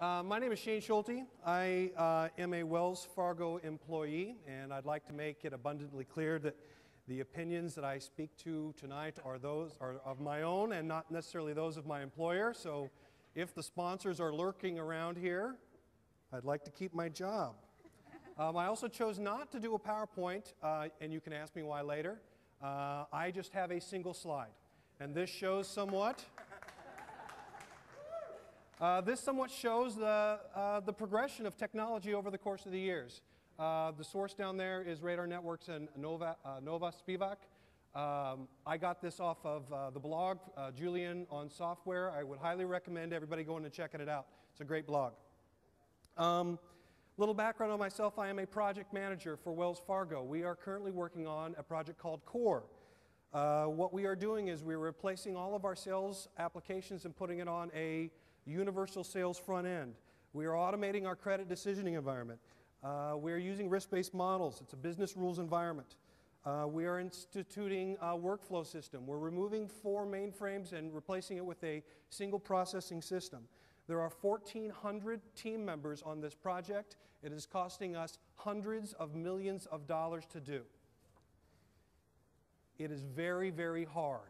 My name is Schulte. I am a Wells Fargo employee, and I'd like to make it abundantly clear that the opinions that I speak to tonight are of my own and not necessarily those of my employer. So if the sponsors are lurking around here, I'd like to keep my job. I also chose not to do a PowerPoint, and you can ask me why later. I just have a single slide, and this shows somewhat. This somewhat shows the progression of technology over the course of the years. The source down there is Radar Networks and Nova Spivak. I got this off of the blog, Julian on Software. I would highly recommend everybody going and checking it out. It's a great blog. Little background on myself, I am a project manager for Wells Fargo. We are currently working on a project called Core. What we are doing is we're replacing all of our sales applications and putting it on a universal sales front end. We are automating our credit decisioning environment. We are using risk-based models. It's a business rules environment. We are instituting a workflow system. We're removing 4 mainframes and replacing it with a single processing system. There are 1,400 team members on this project. It is costing us hundreds of millions of dollars to do. It is very, very hard.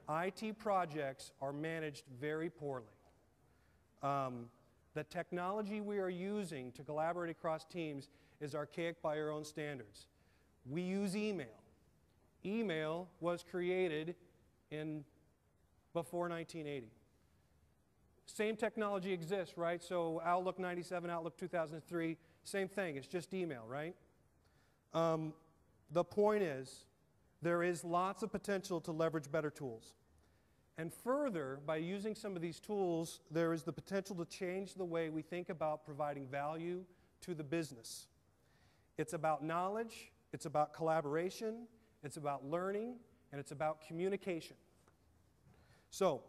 IT projects are managed very poorly. The technology we are using to collaborate across teams is archaic by our own standards. We use email. Email was created before 1980. Same technology exists, right? So Outlook 97, Outlook 2003, same thing. It's just email, right? The point is, there is lots of potential to leverage better tools. And further, by using some of these tools, there is the potential to change the way we think about providing value to the business. It's about knowledge, it's about collaboration, it's about learning, and it's about communication. So,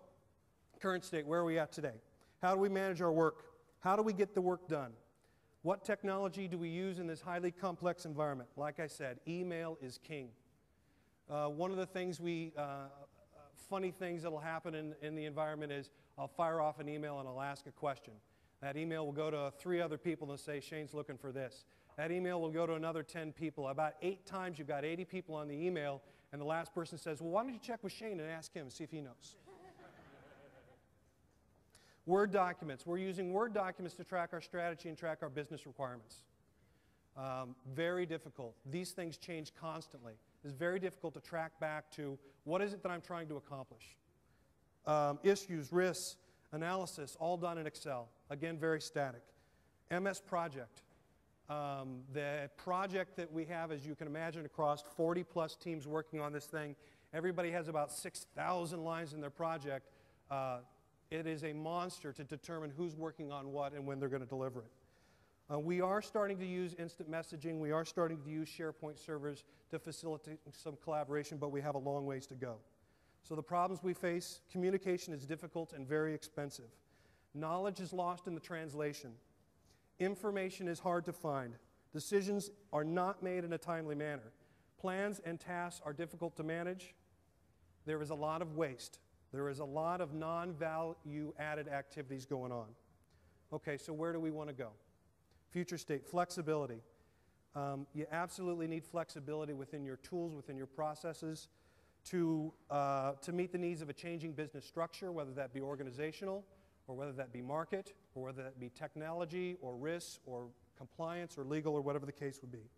current state, where are we at today? How do we manage our work? How do we get the work done? What technology do we use in this highly complex environment? Like I said, email is king. One of the things funny things that'll happen in the environment is I'll fire off an email and I'll ask a question. That email will go to 3 other people and say, Shane's looking for this. That email will go to another 10 people. About 8 times you've got 80 people on the email, and the last person says, well, why don't you check with Shane and ask him and see if he knows. Word documents. We're using Word documents to track our strategy and track our business requirements. Very difficult. These things change constantly. It's very difficult to track back to what is it that I'm trying to accomplish. Issues, risks, analysis, all done in Excel. Again, very static. MS Project. The project that we have, as you can imagine, across 40-plus teams working on this thing. Everybody has about 6,000 lines in their project. It is a monster to determine who's working on what and when they're going to deliver it. We are starting to use instant messaging. We are starting to use SharePoint servers to facilitate some collaboration, but we have a long ways to go. So the problems we face, communication is difficult and very expensive. Knowledge is lost in the translation. Information is hard to find. Decisions are not made in a timely manner. Plans and tasks are difficult to manage. There is a lot of waste. There is a lot of non-value added activities going on. Okay, so where do we want to go? Future state, flexibility. You absolutely need flexibility within your tools, within your processes to meet the needs of a changing business structure, whether that be organizational, or whether that be market, or whether that be technology, or risks, or compliance, or legal, or whatever the case would be.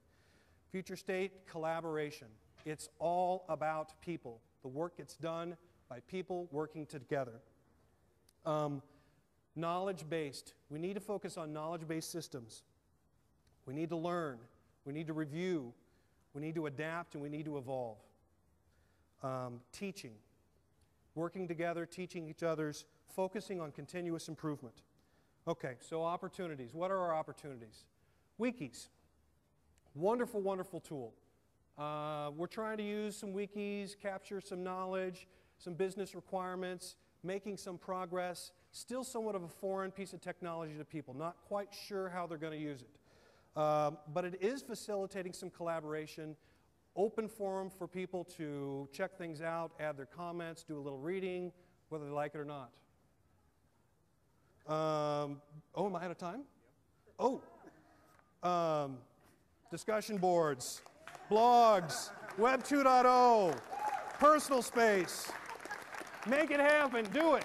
Future state, collaboration. It's all about people. The work gets done by people working together. Knowledge-based. We need to focus on knowledge-based systems. We need to learn. We need to review. We need to adapt, and we need to evolve. Teaching. Working together, teaching each other's, focusing on continuous improvement. Okay, so opportunities. What are our opportunities? Wikis. Wonderful, wonderful tool. We're trying to use some wikis, capture some knowledge, some business requirements, making some progress. Still somewhat of a foreign piece of technology to people, not quite sure how they're going to use it. But it is facilitating some collaboration, open forum for people to check things out, add their comments, do a little reading, whether they like it or not. Oh, am I out of time? Oh. Discussion boards, blogs, Web 2.0, personal space. Make it happen. Do it.